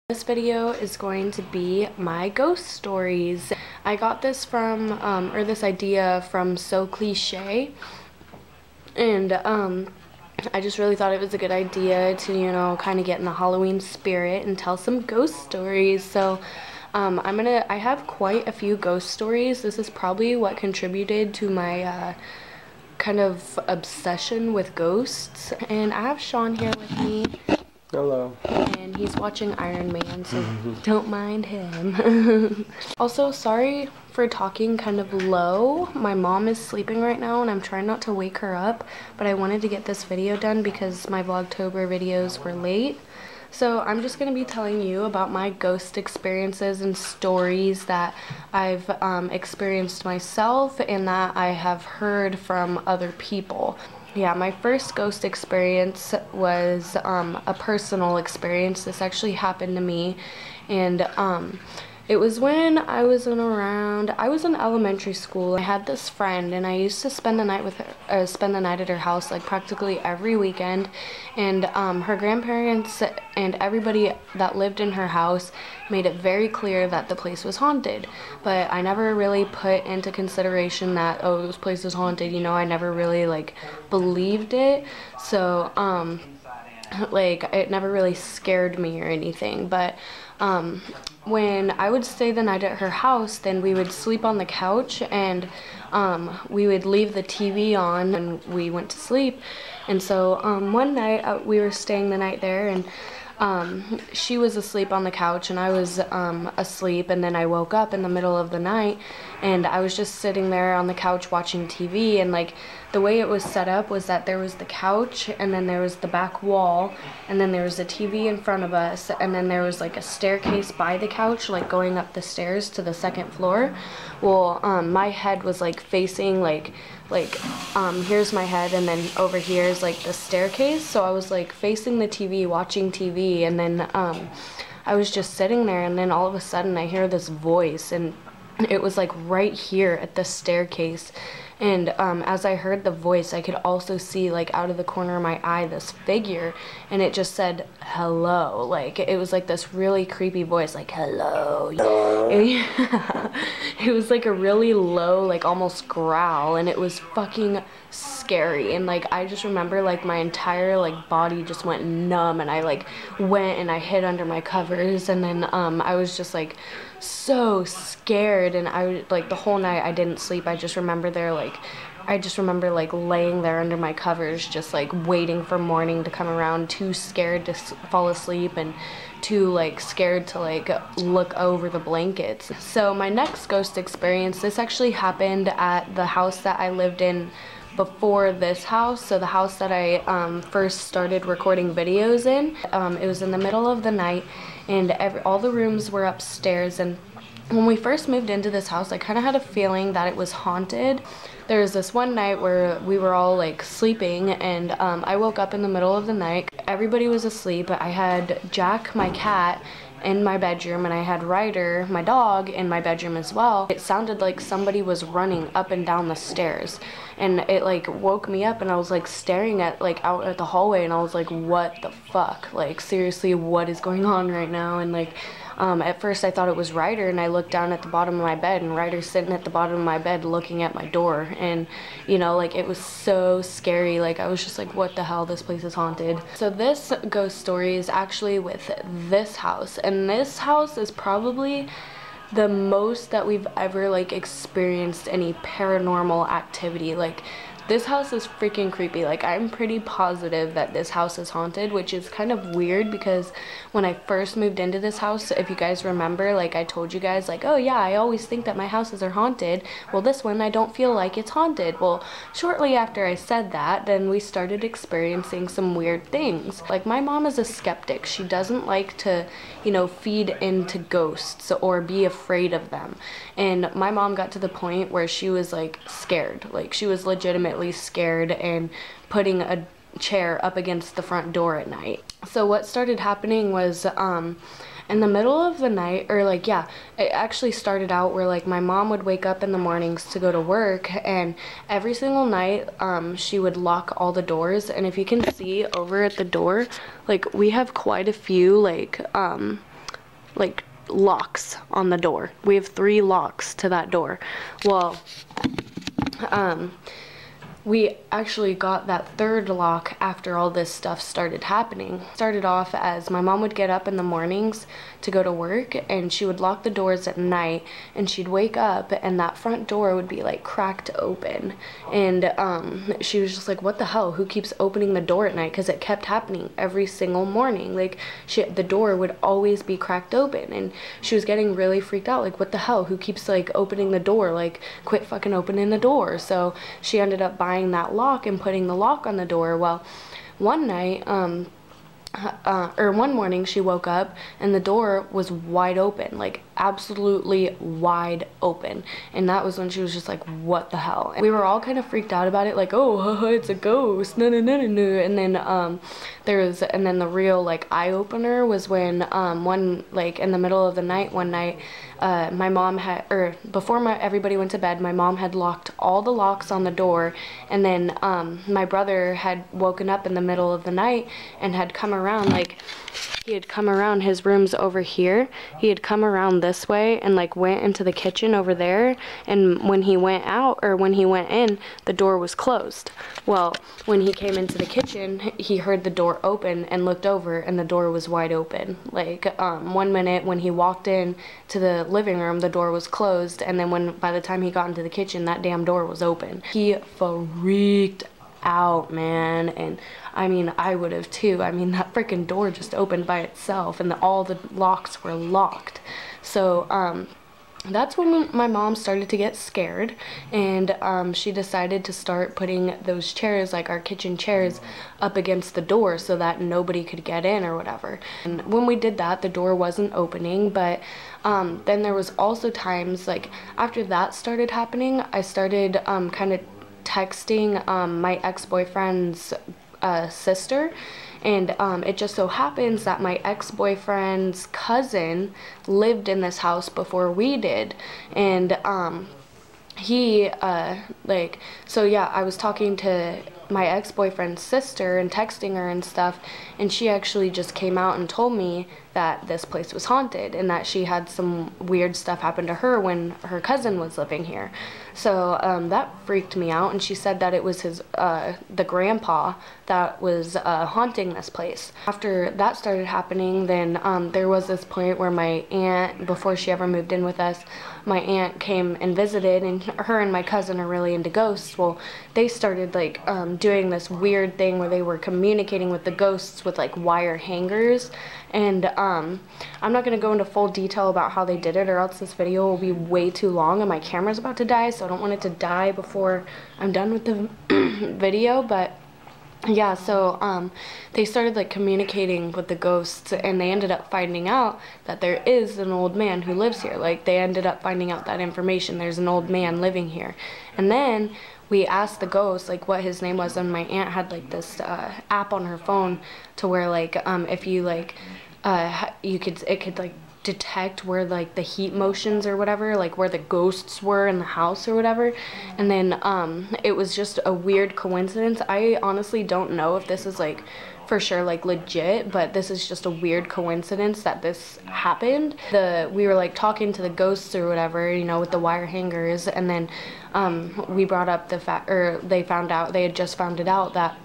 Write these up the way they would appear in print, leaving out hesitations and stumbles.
This video is going to be my ghost stories. I got this from, or this idea from So Cliche, and I just really thought it was a good idea to, you know, kind of get in the Halloween spirit and tell some ghost stories. So I have quite a few ghost stories. This is probably what contributed to my kind of obsession with ghosts. And I have Sean here with me. Hello. And he's watching Iron Man, so don't mind him. Also, sorry for talking kind of low. My mom is sleeping right now and I'm trying not to wake her up, but I wanted to get this video done because my Vlogtober videos were late. So I'm just going to be telling you about my ghost experiences and stories that I've experienced myself and that I have heard from other people. Yeah, my first ghost experience was a personal experience. This actually happened to me, and it was when I was in elementary school. I had this friend, and I used to spend the night with her, spend the night at her house like practically every weekend. And her grandparents and everybody that lived in her house made it very clear that the place was haunted. But I never really put into consideration that, oh, this place is haunted. You know, I never really like believed it. So like it never really scared me or anything. But when I would stay the night at her house, then we would sleep on the couch, and we would leave the TV on and we went to sleep. And so one night we were staying the night there, and she was asleep on the couch and I was asleep, and then I woke up in the middle of the night and I was just sitting there on the couch watching TV. And like the way it was set up was that there was the couch, and then there was the back wall, and then there was a TV in front of us, and then there was like a staircase by the couch, like going up the stairs to the second floor. Well, my head was like facing here's my head, and then over here is like the staircase. So I was like facing the TV, watching TV, and then I was just sitting there, and then all of a sudden I hear this voice, and it was like right here at the staircase. And as I heard the voice, I could also see like out of the corner of my eye this figure, and it just said hello. Like it was like this really creepy voice, like hello. It was like a really low, like almost growl, and it was fucking scary. And like I just remember like my entire like body just went numb, and I like went and I hid under my covers, and then I was just like so scared, and I was like the whole night I didn't sleep. I just remember laying there under my covers, just like waiting for morning to come around, too scared to fall asleep and too like scared to like look over the blankets. So my next ghost experience, this actually happened at the house that I lived in before this house. So the house that I first started recording videos in, it was in the middle of the night, and all the rooms were upstairs. And when we first moved into this house, I kind of had a feeling that it was haunted. There was this one night where we were all like sleeping, and I woke up in the middle of the night. Everybody was asleep. I had Jack, my cat, in my bedroom, and I had Ryder, my dog, in my bedroom as well. It sounded like somebody was running up and down the stairs, and it like woke me up, and I was like staring at like out at the hallway, and I was like, what the fuck, like seriously, what is going on right now? And like at first I thought it was Ryder, and I looked down at the bottom of my bed, and Ryder's sitting at the bottom of my bed looking at my door. And you know, like it was so scary. Like I was just like, what the hell, this place is haunted. So this ghost story is actually with this house, and this house is probably the most that we've ever like experienced any paranormal activity. Like this house is freaking creepy. Like I'm pretty positive that this house is haunted, which is kind of weird because when I first moved into this house, if you guys remember, like I told you guys like, oh yeah, I always think that my houses are haunted. Well, this one I don't feel like it's haunted. Well, shortly after I said that, then we started experiencing some weird things. Like my mom is a skeptic. She doesn't like to, you know, feed into ghosts or be afraid of them. And my mom got to the point where she was like scared. Like she was legitimately scared and putting a chair up against the front door at night. So what started happening was in the middle of the night, or like, yeah, it actually started out where like my mom would wake up in the mornings to go to work, and every single night she would lock all the doors. And if you can see over at the door, like we have quite a few like like locks on the door. We have 3 locks to that door. Well, we actually got that 3rd lock after all this stuff started happening. Started off as my mom would get up in the mornings to go to work, and she would lock the doors at night, and she'd wake up and that front door would be like cracked open, and she was just like, what the hell, who keeps opening the door at night? Because it kept happening every single morning. Like, the door would always be cracked open, and she was getting really freaked out, like, what the hell, who keeps like opening the door? Like, quit fucking opening the door. So she ended up buying that lock and putting the lock on the door. Well, one night, one morning she woke up and the door was wide open, like absolutely wide open, and that was when she was just like, what the hell? And we were all kind of freaked out about it, like, oh, it's a ghost, no. And then the real like eye opener was when one, like in the middle of the night one night, my mom had, or before everybody went to bed, my mom had locked all the locks on the door, and then my brother had woken up in the middle of the night and had come around, like, he had come around his rooms over here. He had come around this way and like went into the kitchen over there, and when he went out, or when he went in, the door was closed. Well, when he came into the kitchen, he heard the door open and looked over, and the door was wide open. Like, 1 minute when he walked in to the living room, the door was closed, and then by the time he got into the kitchen, that damn door was open. He freaked out, man. And I mean, I would have too. I mean, that freaking door just opened by itself, and all the locks were locked. So that's when my mom started to get scared, and she decided to start putting those chairs, like our kitchen chairs, up against the door so that nobody could get in or whatever. And when we did that, the door wasn't opening. But then there was also times, like, after that started happening, I started kind of texting my ex-boyfriend's sister, and it just so happens that my ex-boyfriend's cousin lived in this house before we did, and he so yeah, I was talking to my ex-boyfriend's sister and texting her and stuff, and she actually just came out and told me that this place was haunted and that she had some weird stuff happen to her when her cousin was living here. So that freaked me out, and she said that it was the grandpa that was haunting this place. After that started happening, then there was this point where my aunt, before she ever moved in with us, my aunt came and visited, and her and my cousin are really into ghosts. Well, they started like doing this weird thing where they were communicating with the ghosts with like wire hangers. And I'm not going to go into full detail about how they did it, or else this video will be way too long and my camera's about to die, so I don't want it to die before I'm done with the video. But yeah, so they started like communicating with the ghosts, and they ended up finding out that there is an old man who lives here. Like, they ended up finding out that information, there's an old man living here. And then we asked the ghost like what his name was, and my aunt had like this app on her phone to where like if you like it could like detect where like the heat motions or whatever, like where the ghosts were in the house or whatever. And then it was just a weird coincidence. I honestly don't know if this is like for sure like legit, but this is just a weird coincidence that this happened. We were like talking to the ghosts or whatever, you know, with the wire hangers, and then we brought up the fact, or they had just found out that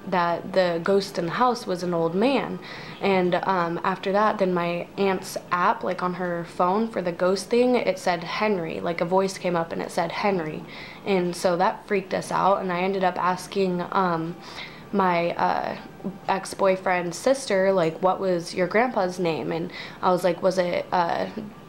that the ghost in the house was an old man. And after that, then my aunt's app, like on her phone for the ghost thing, it said Henry, like a voice came up and it said Henry. And so that freaked us out, and I ended up asking my ex-boyfriend's sister, like, what was your grandpa's name? And I was like, was it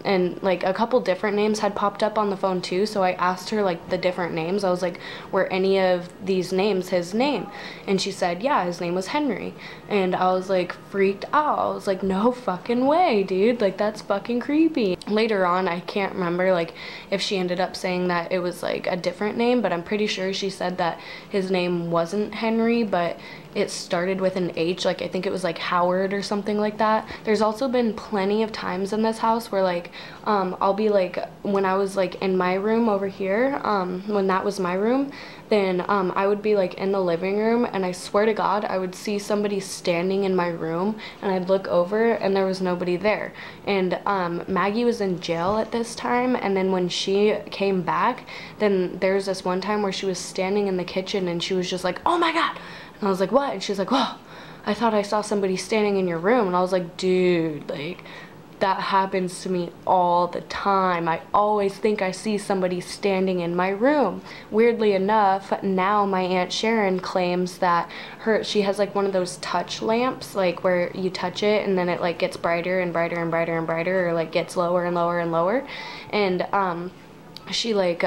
and like a couple different names had popped up on the phone too, so I asked her like the different names. I was like, were any of these names his name? And she said, yeah, his name was Henry. And I was like freaked out. I was like, no fucking way, dude, like that's fucking creepy. Later on, I can't remember like if she ended up saying that it was like a different name, but I'm pretty sure she said that his name wasn't Henry, but it started with an H, like I think it was like Howard or something like that. There's also been plenty of times in this house where like I'll be like, when I was like in my room over here, when that was my room, then I would be like in the living room, and I swear to God, I would see somebody standing in my room, and I'd look over and there was nobody there. And Maggie was in jail at this time, and then when she came back, then there's this one time where she was standing in the kitchen and she was just like, oh my God. And I was like, what? And she's like, whoa, I thought I saw somebody standing in your room. And I was like, dude, like, that happens to me all the time. I always think I see somebody standing in my room. Weirdly enough, now my Aunt Sharon claims that she has like one of those touch lamps, like where you touch it and then it like gets brighter and brighter and brighter and brighter, or like gets lower and lower and lower. And she like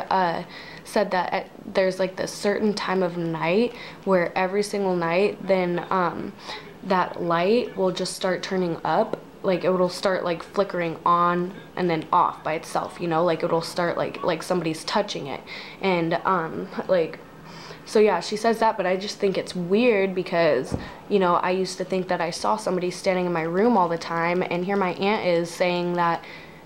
said that there's like this certain time of night where every single night then that light will just start turning up. Like it'll start like flickering on and then off by itself, you know, like it'll start like somebody's touching it. And like, so yeah, she says that, but I just think it's weird because, you know, I used to think that I saw somebody standing in my room all the time, and here my aunt is saying that,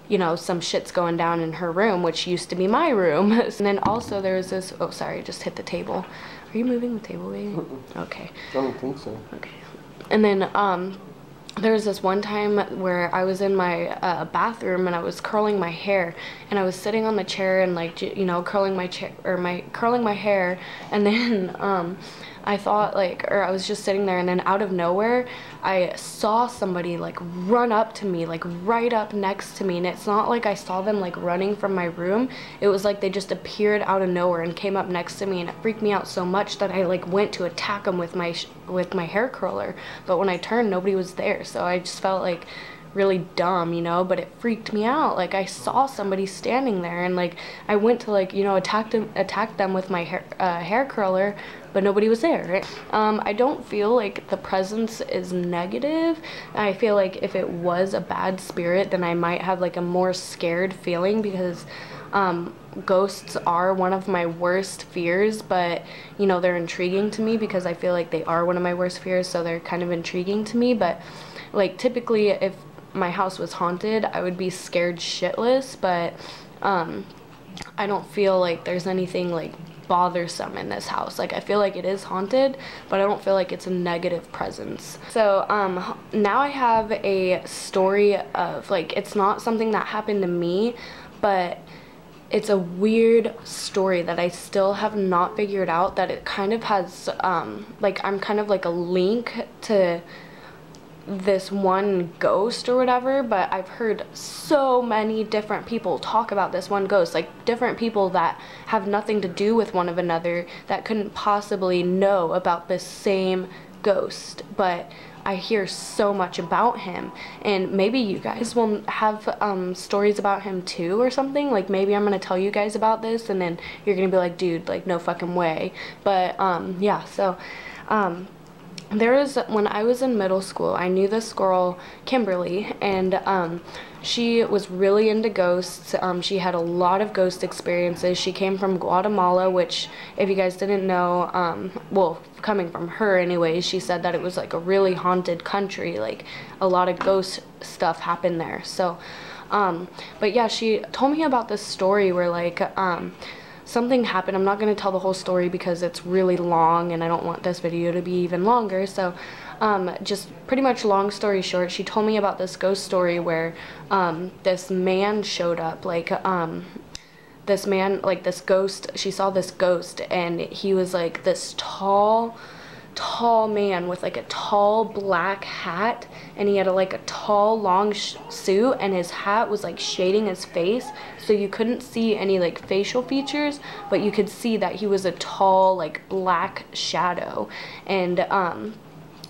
you know, some shit's going down in her room, which used to be my room. And then also there's this, oh sorry, I just hit the table. Are you moving the table, baby? Okay. I don't think so. Okay. And then there was this one time where I was in my bathroom and I was curling my hair, and I was sitting on the chair and like, you know, curling my hair, and then I thought like, or I was just sitting there, and then out of nowhere I saw somebody like run up to me, like right up next to me. And it's not like I saw them like running from my room, it was like they just appeared out of nowhere and came up next to me, and it freaked me out so much that I like went to attack them with my hair curler. But when I turned, nobody was there, so I just felt like really dumb, you know. But it freaked me out, like I saw somebody standing there, and like I went to like, you know, attack them with my hair curler, but nobody was there, right? I don't feel like the presence is negative. I feel like if it was a bad spirit, then I might have like a more scared feeling, because ghosts are one of my worst fears, but you know, they're intriguing to me because I feel like they are one of my worst fears, so they're kind of intriguing to me. But like typically if my house was haunted, I would be scared shitless, but I don't feel like there's anything like bothersome in this house. Like I feel like it is haunted, but I don't feel like it's a negative presence. So now I have a story of like, it's not something that happened to me, but it's a weird story that I still have not figured out, that it kind of has like, I'm kind of like a link to this one ghost or whatever. But I've heard so many different people talk about this one ghost, like different people that have nothing to do with one of another, that couldn't possibly know about this same ghost, but I hear so much about him. And maybe you guys will have stories about him too or something. Like maybe I'm gonna tell you guys about this and then you're gonna be like, dude, like no fucking way. But yeah, so when I was in middle school, I knew this girl, Kimberly, and she was really into ghosts. She had a lot of ghost experiences. She came from Guatemala, which, if you guys didn't know, well, coming from her anyways, she said that it was like a really haunted country, like a lot of ghost stuff happened there. So, but yeah, she told me about this story where like, something happened. I'm not going to tell the whole story because it's really long and I don't want this video to be even longer. So just pretty much long story short, she told me about this ghost story where this man showed up, like this man, like this ghost, she saw this ghost, and he was like this tall man with like a tall black hat, and he had like a tall long suit, and his hat was like shading his face, so you couldn't see any like facial features, but you could see that he was a tall like black shadow. And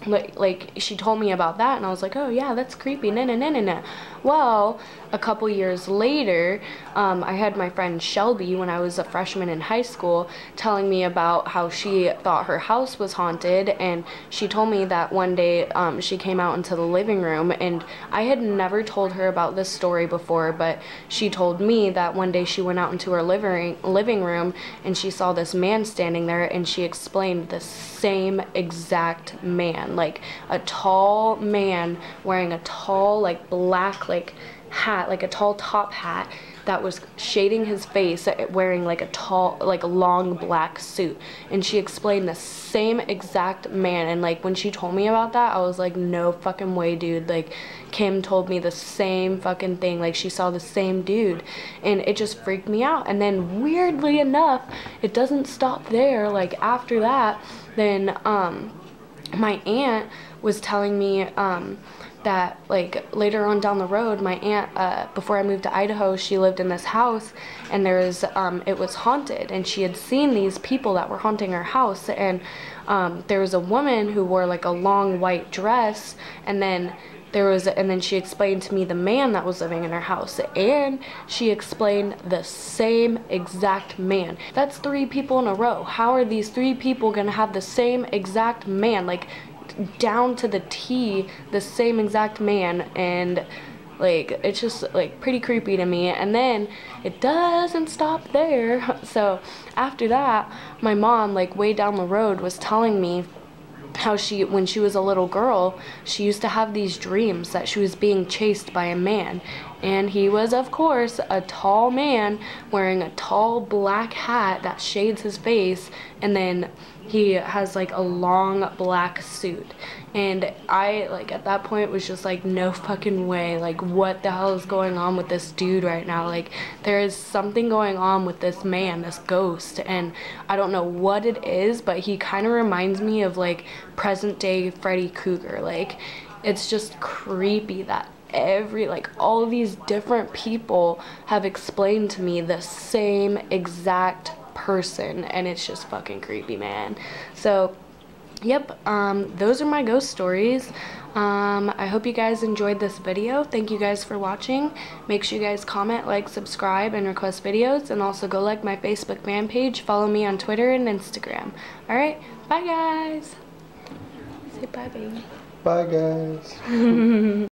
like she told me about that, and I was like, oh yeah, that's creepy. No. Well, a couple years later, I had my friend Shelby, when I was a freshman in high school, telling me about how she thought her house was haunted. And she told me that one day she came out into the living room, and I had never told her about this story before, but she told me that one day she went out into her living room and she saw this man standing there, and she explained the same exact man, like a tall man wearing a tall like black like hat, like a tall top hat that was shading his face, wearing like a tall, like a long black suit. And she explained the same exact man. And like when she told me about that, I was like, no fucking way, dude. Like Kim told me the same fucking thing. Like she saw the same dude, and it just freaked me out. And then weirdly enough, it doesn't stop there. Like after that, then my aunt was telling me that like later on down the road, my aunt, before I moved to Idaho, she lived in this house, and there was it was haunted, and she had seen these people that were haunting her house. And there was a woman who wore like a long white dress, and then she explained to me the man that was living in her house, and she explained the same exact man. That's 3 people in a row. How are these 3 people gonna have the same exact man, like down to the T, the same exact man? And like it's just like pretty creepy to me. And then it doesn't stop there. So after that, my mom, like way down the road, was telling me how when she was a little girl, she used to have these dreams that she was being chased by a man. And he was, of course, a tall man wearing a tall black hat that shades his face, and then he has like a long black suit. And I, like, at that point was just like, no fucking way. Like, what the hell is going on with this dude right now? Like, there is something going on with this man, this ghost, and I don't know what it is, but he kind of reminds me of like present day Freddy Krueger. Like, it's just creepy that all of these different people have explained to me the same exact person, and it's just fucking creepy, man. So yep, those are my ghost stories. I hope you guys enjoyed this video. Thank you guys for watching. Make sure you guys comment, like, subscribe, and request videos, and also go like my Facebook fan page. Follow me on Twitter and Instagram. Alright, bye guys. Say bye, baby. Bye guys.